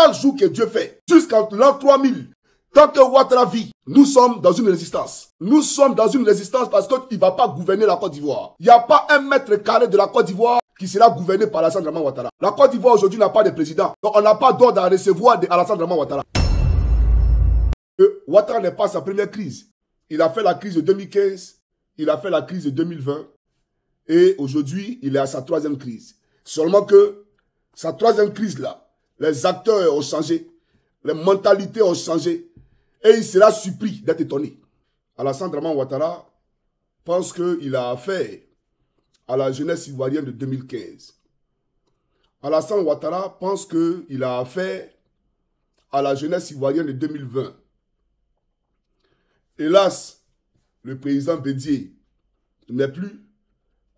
chaque jour que Dieu fait, jusqu'en l'an 3000, tant que Ouattara vit, nous sommes dans une résistance. Nous sommes dans une résistance parce qu'il ne va pas gouverner la Côte d'Ivoire. Il n'y a pas un mètre carré de la Côte d'Ivoire qui sera gouverné par Alassane Draman Ouattara. La Côte d'Ivoire aujourd'hui n'a pas de président. Donc on n'a pas d'ordre à recevoir d'Alassane Draman Ouattara. Ouattara n'est pas sa première crise. Il a fait la crise de 2015, il a fait la crise de 2020 et aujourd'hui il est à sa troisième crise. Seulement que sa troisième crise là, les acteurs ont changé, les mentalités ont changé et il sera surpris d'être étonné. Alassane Draman Ouattara pense qu'il a affaire à la jeunesse ivoirienne de 2015. Alassane Ouattara pense qu'il a affaire à la jeunesse ivoirienne de 2020. Hélas, le président Bédié n'est plus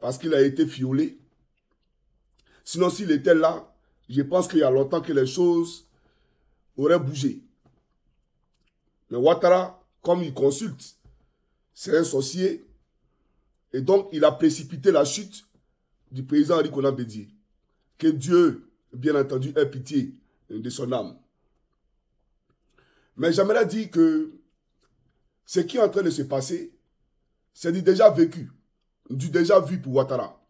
parce qu'il a été fiolé. Sinon, s'il était là, je pense qu'il y a longtemps que les choses auraient bougé. Mais Ouattara, comme il consulte, c'est un sorcier. Et donc, il a précipité la chute du président Henri Konan Bédié. Que Dieu, bien entendu, ait pitié de son âme. Mais j'aimerais dire que ce qui est en train de se passer, c'est du déjà vécu, du déjà vu pour Ouattara.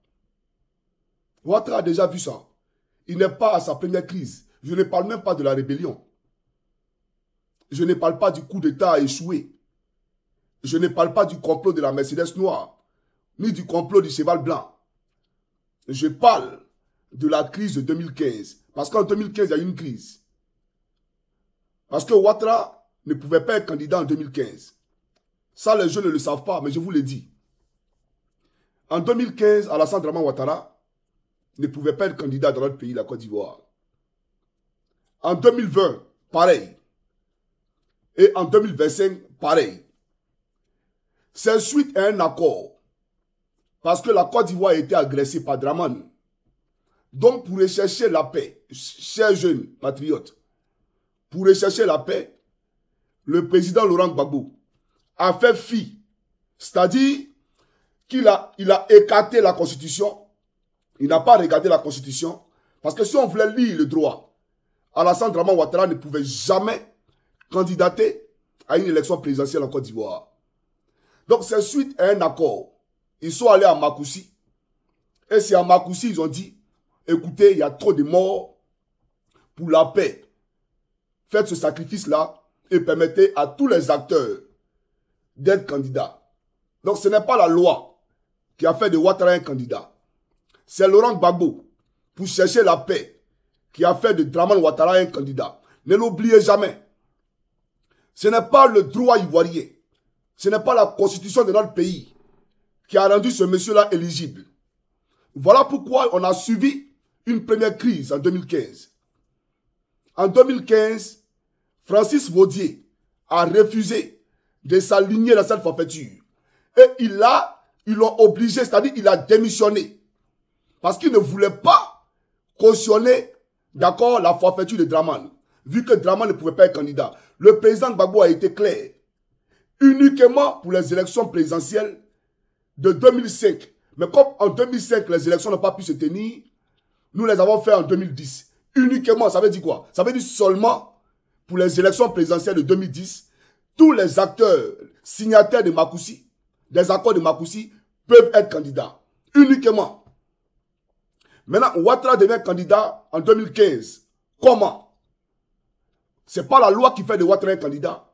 Ouattara a déjà vu ça. Il n'est pas à sa première crise. Je ne parle même pas de la rébellion. Je ne parle pas du coup d'État échoué. Je ne parle pas du complot de la Mercedes noire, ni du complot du cheval blanc. Je parle de la crise de 2015. Parce qu'en 2015, il y a eu une crise. Parce que Ouattara ne pouvait pas être candidat en 2015. Ça, les jeunes ne le savent pas, mais je vous l'ai dit. En 2015, Alassane Draman Ouattara ne pouvait pas être candidat dans notre pays, la Côte d'Ivoire. En 2020, pareil. Et en 2025, pareil. C'est suite à un accord. Parce que la Côte d'Ivoire a été agressée par Draman. Donc, pour rechercher la paix, chers jeunes patriotes, pour rechercher la paix, le président Laurent Gbagbo a fait fi. C'est-à-dire qu'il a écarté la Constitution. Il n'a pas regardé la Constitution. Parce que si on voulait lire le droit, Alassane Draman Ouattara ne pouvait jamais candidater à une élection présidentielle en Côte d'Ivoire. Donc c'est suite à un accord. Ils sont allés à Makoussi. Et c'est à Makoussi, ils ont dit, écoutez, il y a trop de morts pour la paix. Faites ce sacrifice-là et permettez à tous les acteurs d'être candidats. Donc ce n'est pas la loi qui a fait de Ouattara un candidat. C'est Laurent Gbagbo, pour chercher la paix, qui a fait de Draman Ouattara un candidat. Ne l'oubliez jamais. Ce n'est pas le droit ivoirien, ce n'est pas la constitution de notre pays qui a rendu ce monsieur-là éligible. Voilà pourquoi on a suivi une première crise en 2015. En 2015, Francis Vaudier a refusé de s'aligner dans cette forfaiture. Et ils l'ont obligé, c'est-à-dire il a démissionné. Parce qu'il ne voulait pas cautionner, d'accord, la forfaiture de Draman. Vu que Draman ne pouvait pas être candidat. Le président Gbagbo a été clair. Uniquement pour les élections présidentielles de 2005. Mais comme en 2005, les élections n'ont pas pu se tenir, nous les avons fait en 2010. Uniquement, ça veut dire quoi? Ça veut dire seulement pour les élections présidentielles de 2010, tous les acteurs signataires de Makoussi, des accords de Makoussi, peuvent être candidats. Uniquement. Maintenant, Ouattara devient candidat en 2015. Comment? Ce n'est pas la loi qui fait de Ouattara un candidat.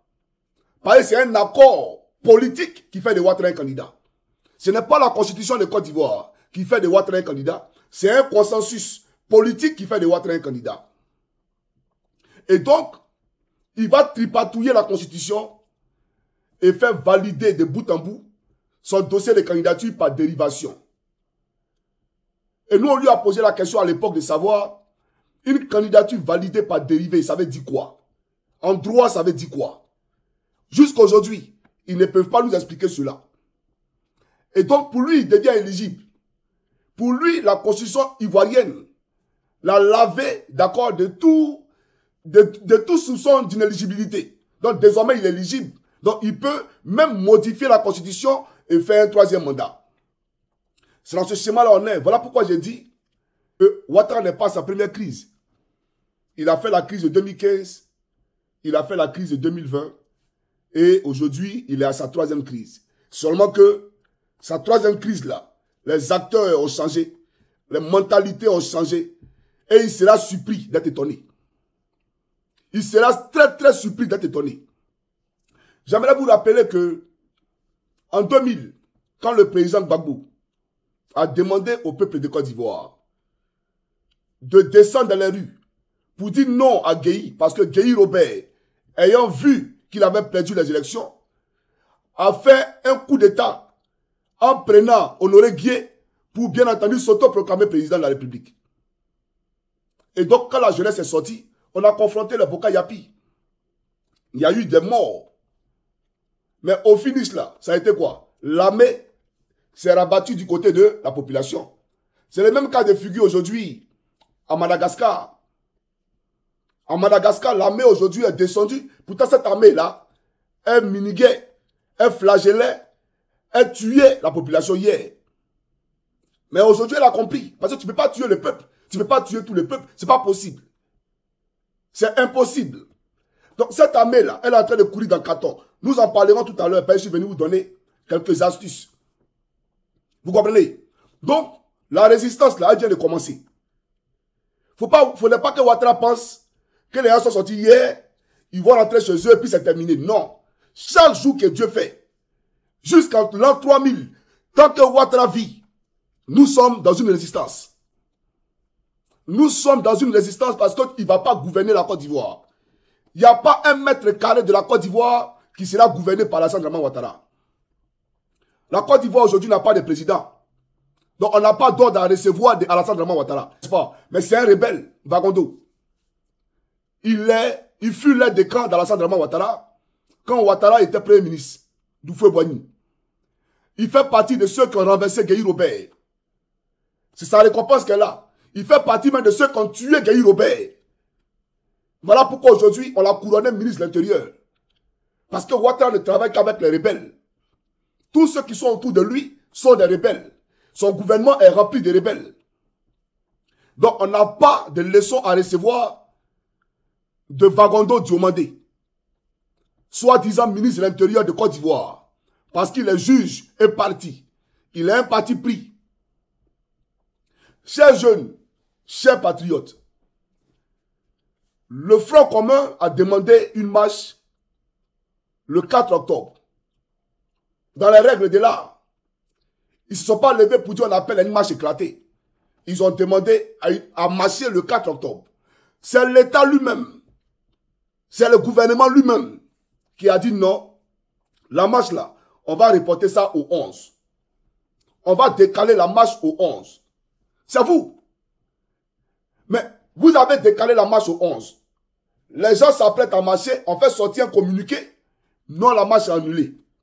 Parce que c'est un accord politique qui fait de Ouattara un candidat. Ce n'est pas la constitution de Côte d'Ivoire qui fait de Ouattara un candidat. C'est un consensus politique qui fait de Ouattara un candidat. Et donc, il va tripatouiller la constitution et faire valider de bout en bout son dossier de candidature par dérivation. Et nous, on lui a posé la question à l'époque de savoir, une candidature validée par dérivé, ça veut dire quoi? En droit, ça veut dire quoi? Jusqu'à aujourd'hui, ils ne peuvent pas nous expliquer cela. Et donc, pour lui, il devient éligible. Pour lui, la constitution ivoirienne l'a lavé, d'accord, de tout soupçon d'inéligibilité. Donc, désormais, il est éligible. Donc, il peut même modifier la constitution et faire un troisième mandat. C'est dans ce schéma-là on est. Voilà pourquoi j'ai dit que Ouattara n'est pas sa première crise. Il a fait la crise de 2015, il a fait la crise de 2020 et aujourd'hui, il est à sa troisième crise. Seulement que sa troisième crise-là, les acteurs ont changé, les mentalités ont changé et il sera surpris d'être étonné. Il sera très très surpris d'être étonné. J'aimerais vous rappeler que en 2000, quand le président Gbagbo a demandé au peuple de Côte d'Ivoire de descendre dans les rues pour dire non à Gueye, parce que Gueye Robert, ayant vu qu'il avait perdu les élections, a fait un coup d'État en prenant Honoré Gueye pour bien entendu s'auto-proclamer président de la République. Et donc, quand la jeunesse est sortie, on a confronté le Boka Yapi. Il y a eu des morts. Mais au finish, là, ça a été quoi? L'armée s'est rabattue du côté de la population. C'est le même cas de figure aujourd'hui à Madagascar. En Madagascar, l'armée aujourd'hui est descendue. Pourtant, cette armée-là, elle miniguait, elle flagellait, elle tuait la population hier. Mais aujourd'hui, elle a compris. Parce que tu ne peux pas tuer le peuple. Tu ne peux pas tuer tout le peuple. Ce n'est pas possible. C'est impossible. Donc, cette armée-là, elle est en train de courir dans le carton. Nous en parlerons tout à l'heure. Je suis venu vous donner quelques astuces. Vous comprenez? Donc, la résistance, là, elle vient de commencer. Il ne faudrait pas que Ouattara pense que les gens sont sortis hier, ils vont rentrer chez eux et puis c'est terminé. Non. Chaque jour que Dieu fait, jusqu'en l'an 3000, tant que Ouattara vit, nous sommes dans une résistance. Nous sommes dans une résistance parce qu'il ne va pas gouverner la Côte d'Ivoire. Il n'y a pas un mètre carré de la Côte d'Ivoire qui sera gouverné par Alassane Dramane Ouattara. La Côte d'Ivoire aujourd'hui n'a pas de président. Donc on n'a pas d'ordre à recevoir d'Alassane Dramane Ouattara. Mais c'est un rebelle, Vagondo. Il fut l'aide de camp d'Alassane Dramane Ouattara quand Ouattara était premier ministre d'Oufoué-Boigny. Il fait partie de ceux qui ont renversé Gueye Robert. C'est sa récompense qu'elle a. Il fait partie même de ceux qui ont tué Gueye Robert. Voilà pourquoi aujourd'hui on l'a couronné ministre de l'Intérieur. Parce que Ouattara ne travaille qu'avec les rebelles. Tous ceux qui sont autour de lui sont des rebelles. Son gouvernement est rempli de rebelles. Donc on n'a pas de leçons à recevoir de Vagondo Diomandé, soi-disant ministre de l'Intérieur de Côte d'Ivoire, parce qu'il est juge et parti. Il a un parti pris. Chers jeunes, chers patriotes, le Front commun a demandé une marche le 4 octobre. Dans les règles de l'art, ils ne se sont pas levés pour dire on appelle à une marche éclatée. Ils ont demandé à marcher le 4 octobre. C'est l'État lui-même. C'est le gouvernement lui-même qui a dit non, la marche là, on va reporter ça au 11. On va décaler la marche au 11. C'est vous. Mais vous avez décalé la marche au 11. Les gens s'apprêtent à marcher, on fait sortir un communiqué. Non, la marche est annulée.